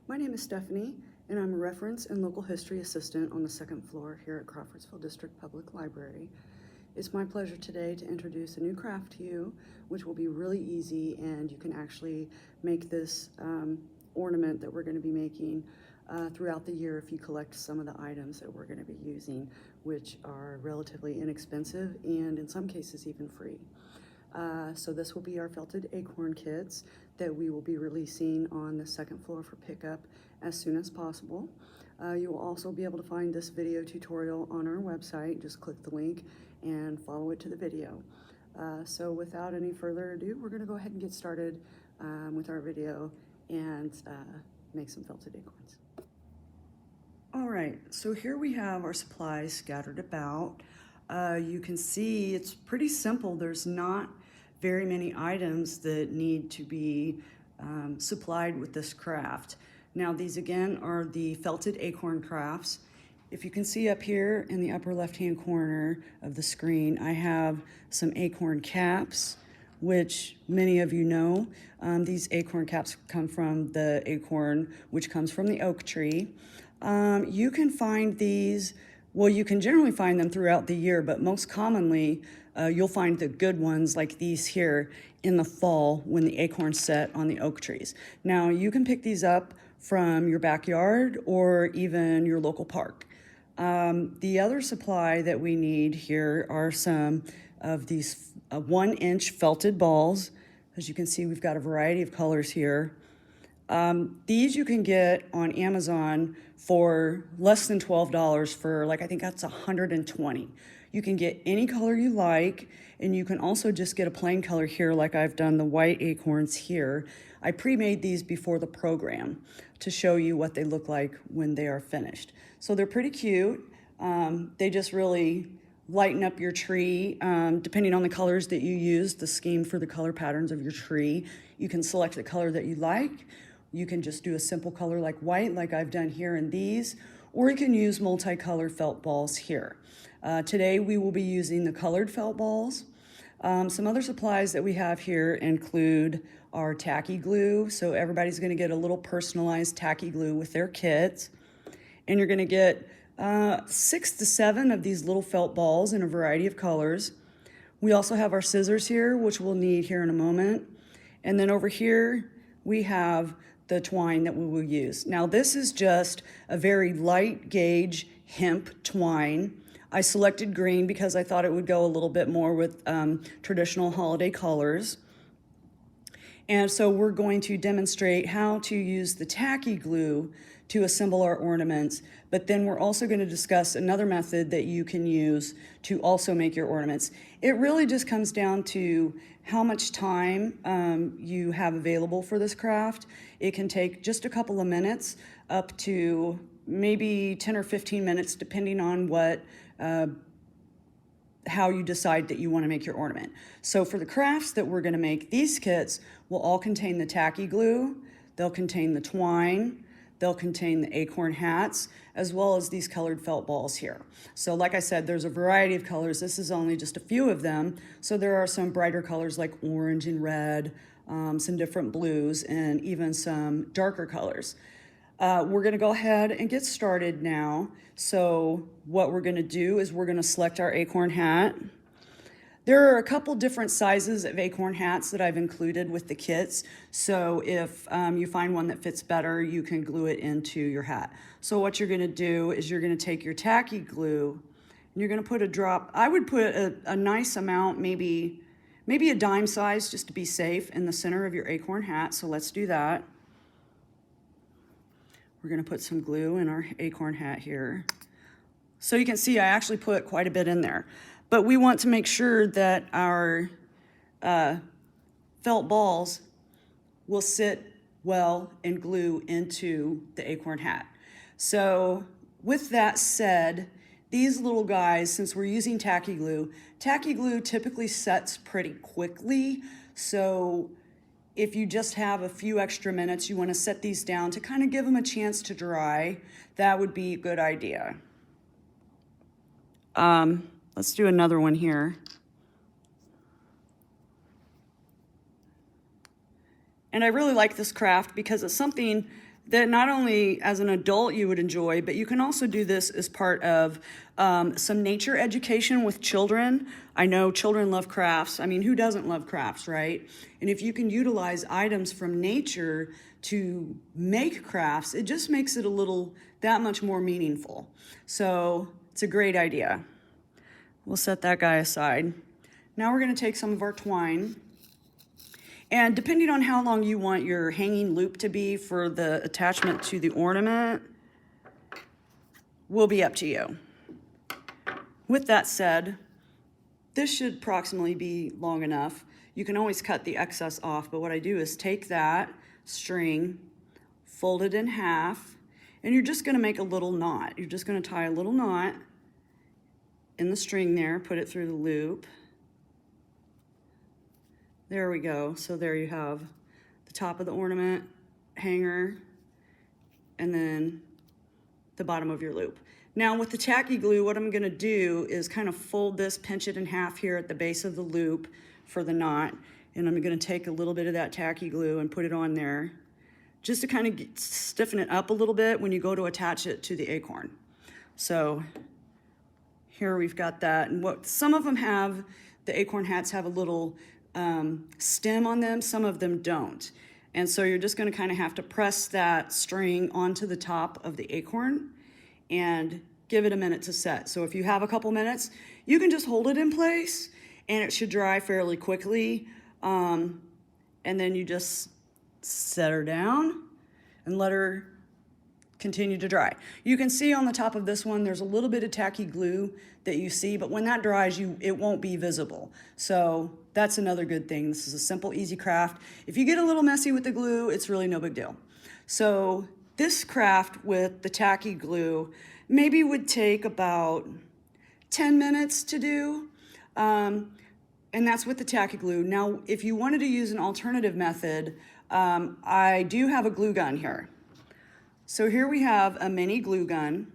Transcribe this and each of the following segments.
My name is Stephanie, and I'm a reference and local history assistant on the second floor here at Crawfordsville District Public Library. It's my pleasure today to introduce a new craft to you, which will be really easy, and you can actually make this ornament that we're going to be making throughout the year if you collect some of the items that we're going to be using, which are relatively inexpensive and in some cases even free. So this will be our felted acorn kits that we will be releasing on the second floor for pickup as soon as possible. You will also be able to find this video tutorial on our website. Just click the link and follow it to the video. So without any further ado, we're going to go ahead and get started with our video and make some felted acorns. All right, so here we have our supplies scattered about. You can see it's pretty simple. There's not very many items that need to be supplied with this craft. Now these again are the felted acorn crafts. If you can see up here in the upper left-hand corner of the screen, I have some acorn caps, which many of you know. These acorn caps come from the acorn, which comes from the oak tree. You can find these, well, you can generally find them throughout the year, but most commonly, you'll find the good ones like these here in the fall when the acorns set on the oak trees. Now, you can pick these up from your backyard or even your local park. The other supply that we need here are some of these 1-inch felted balls. As you can see, we've got a variety of colors here. These you can get on Amazon for less than $12 for, like, I think that's 120. You can get any color you like, and you can also just get a plain color here, like I've done the white acorns here. I pre-made these before the program to show you what they look like when they are finished. So they're pretty cute. They just really lighten up your tree, depending on the colors that you use, the scheme for the color patterns of your tree. You can select the color that you like. You can just do a simple color like white, like I've done here in these, or you can use multicolored felt balls here. Today we will be using the colored felt balls. Some other supplies that we have here include our tacky glue. So everybody's gonna get a little personalized tacky glue with their kits. And you're gonna get 6 to 7 of these little felt balls in a variety of colors. We also have our scissors here, which we'll need here in a moment. And then over here, we have the twine that we will use. Now this is just a very light gauge hemp twine. I selected green because I thought it would go a little bit more with traditional holiday colors. And so we're going to demonstrate how to use the tacky glue to assemble our ornaments, but then we're also going to discuss another method that you can use to also make your ornaments. It really just comes down to how much time you have available for this craft. It can take just a couple of minutes up to maybe 10 or 15 minutes, depending on how you decide that you want to make your ornament. So for the crafts that we're going to make, these kits will all contain the tacky glue, they'll contain the twine, they'll contain the acorn hats, as well as these colored felt balls here. So like I said, there's a variety of colors. This is only just a few of them. So there are some brighter colors like orange and red, some different blues, and even some darker colors. We're gonna go ahead and get started now. So what we're gonna do is we're gonna select our acorn hat. There are a couple different sizes of acorn hats that I've included with the kits. So if you find one that fits better, you can glue it into your hat. So what you're gonna do is you're gonna take your tacky glue and you're gonna put a drop. I would put a nice amount, maybe a dime size, just to be safe, in the center of your acorn hat. So let's do that. We're gonna put some glue in our acorn hat here. So you can see I actually put quite a bit in there. But we want to make sure that our felt balls will sit well and glue into the acorn hat. So with that said, these little guys, since we're using tacky glue typically sets pretty quickly. So if you just have a few extra minutes, you want to set these down to kind of give them a chance to dry. That would be a good idea. Let's do another one here. And I really like this craft because it's something that not only as an adult you would enjoy, but you can also do this as part of some nature education with children. I know children love crafts. I mean, who doesn't love crafts, right? And if you can utilize items from nature to make crafts, it just makes it a little that much more meaningful. So it's a great idea. We'll set that guy aside. Now we're going to take some of our twine. And depending on how long you want your hanging loop to be for the attachment to the ornament, will be up to you. With that said, this should approximately be long enough. You can always cut the excess off, but what I do is take that string, fold it in half, and you're just going to make a little knot. You're just going to tie a little knot in the string there, put it through the loop. There we go. So there you have the top of the ornament hanger and then the bottom of your loop. Now with the tacky glue, what I'm going to do is kind of fold this, pinch it in half here at the base of the loop for the knot. And I'm going to take a little bit of that tacky glue and put it on there just to kind of stiffen it up a little bit when you go to attach it to the acorn. So here we've got that. And what some of them have, the acorn hats have a little stem on them, some of them don't. And so you're just going to kind of have to press that string onto the top of the acorn and give it a minute to set. So if you have a couple minutes, you can just hold it in place and it should dry fairly quickly. And then you just set her down and let her continue to dry. You can see on the top of this one, there's a little bit of tacky glue that you see, but when that dries, it won't be visible. So that's another good thing. This is a simple, easy craft. If you get a little messy with the glue, it's really no big deal. So this craft with the tacky glue maybe would take about 10 minutes to do. And that's with the tacky glue. Now, if you wanted to use an alternative method, I do have a glue gun here. So here we have a mini glue gun.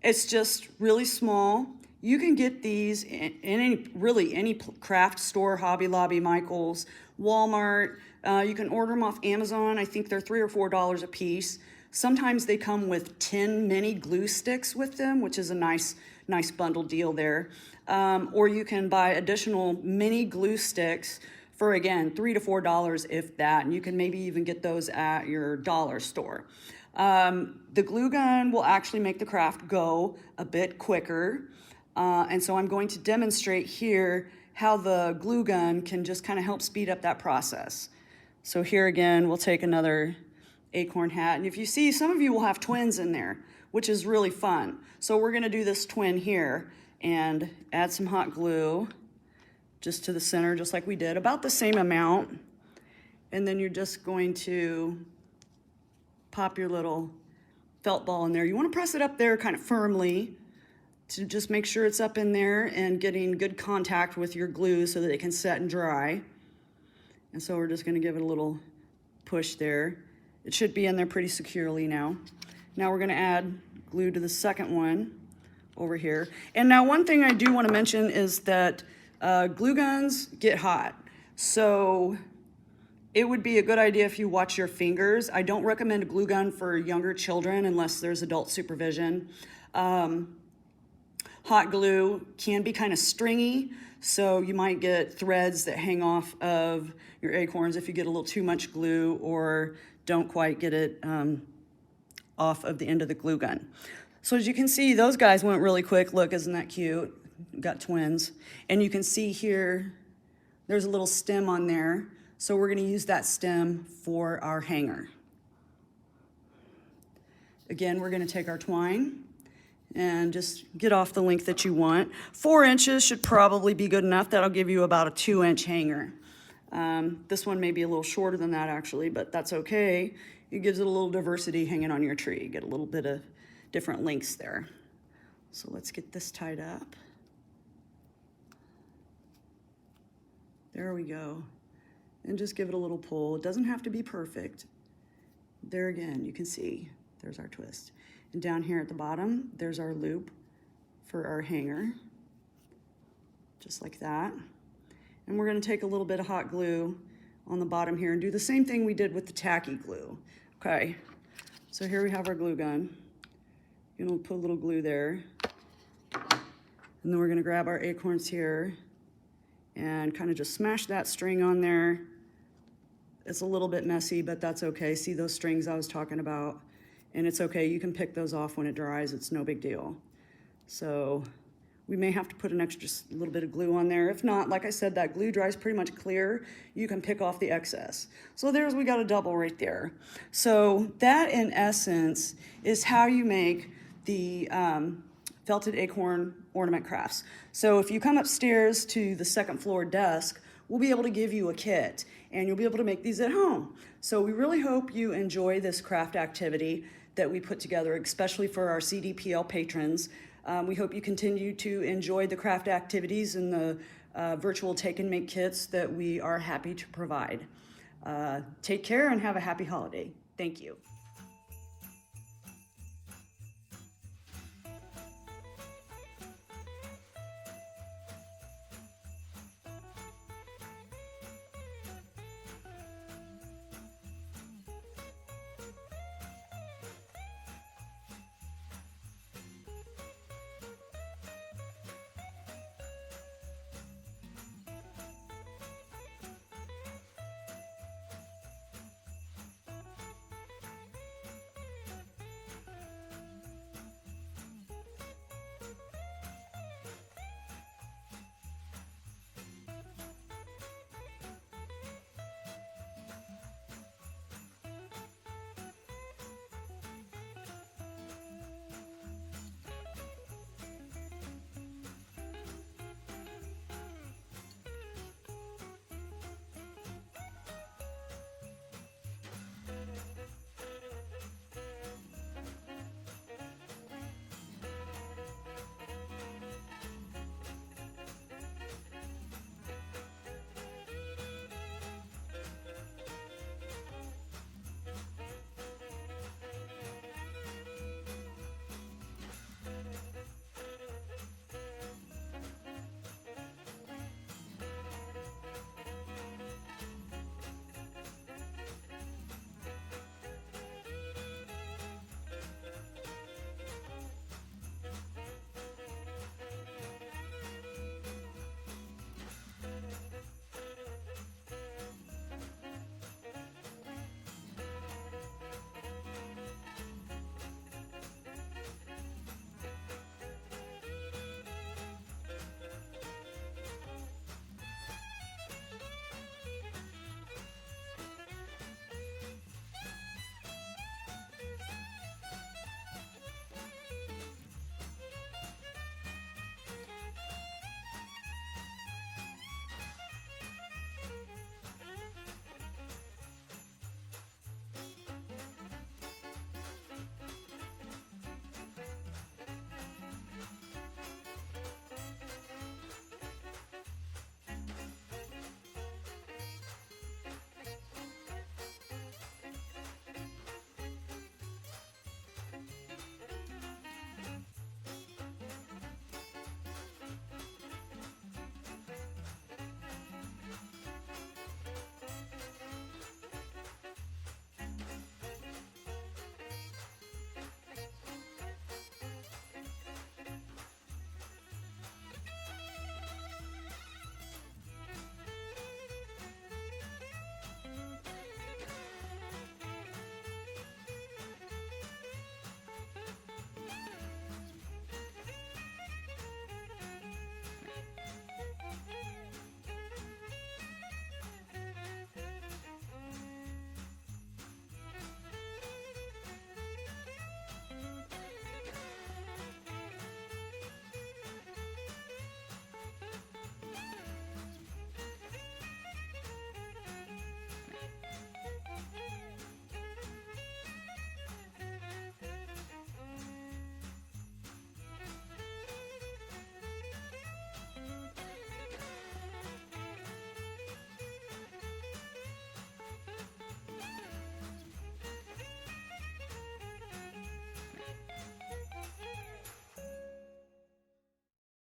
It's just really small. You can get these in any craft store, Hobby Lobby, Michael's, Walmart. You can order them off Amazon. I think they're $3 or $4 a piece. Sometimes they come with 10 mini glue sticks with them, which is a nice bundle deal there. Or you can buy additional mini glue sticks for, again, $3 to $4 if that, and you can maybe even get those at your dollar store. The glue gun will actually make the craft go a bit quicker, and so I'm going to demonstrate here how the glue gun can just kind of help speed up that process. So here again, we'll take another acorn hat, and if you see, some of you will have twins in there, which is really fun. So we're going to do this twin here and add some hot glue just to the center, just like we did, about the same amount. And then you're just going to pop your little felt ball in there. You want to press it up there kind of firmly to just make sure it's up in there and getting good contact with your glue so that it can set and dry. And so we're just going to give it a little push there. It should be in there pretty securely now. Now we're going to add glue to the second one over here. And now one thing I do want to mention is that glue guns get hot. So it would be a good idea if you watch your fingers. I don't recommend a glue gun for younger children unless there's adult supervision. Hot glue can be kind of stringy, so you might get threads that hang off of your acorns if you get a little too much glue or don't quite get it off of the end of the glue gun. So as you can see, those guys went really quick. Look, isn't that cute? Got twins. And you can see here, there's a little stem on there. So we're going to use that stem for our hanger. Again, we're going to take our twine and just get off the length that you want. 4 inches should probably be good enough. That'll give you about a 2-inch hanger. This one may be a little shorter than that actually, but that's okay. It gives it a little diversity hanging on your tree. You get a little bit of different lengths there. So let's get this tied up. There we go. And just give it a little pull. It doesn't have to be perfect. There again, you can see, there's our twist. And down here at the bottom, there's our loop for our hanger, just like that. And we're gonna take a little bit of hot glue on the bottom here and do the same thing we did with the tacky glue. Okay, so here we have our glue gun. You know, put a little glue there. And then we're gonna grab our acorns here and kind of just smash that string on there. It's a little bit messy, but that's okay. See those strings I was talking about? And it's okay, you can pick those off when it dries, it's no big deal. So we may have to put an extra little bit of glue on there. If not, like I said, that glue dries pretty much clear. You can pick off the excess. So we got a double right there. So that in essence is how you make the felted acorn ornament crafts. So if you come upstairs to the second floor desk, we'll be able to give you a kit and you'll be able to make these at home. So we really hope you enjoy this craft activity that we put together, especially for our CDPL patrons. We hope you continue to enjoy the craft activities and the virtual take and make kits that we are happy to provide. Take care and have a happy holiday. Thank you.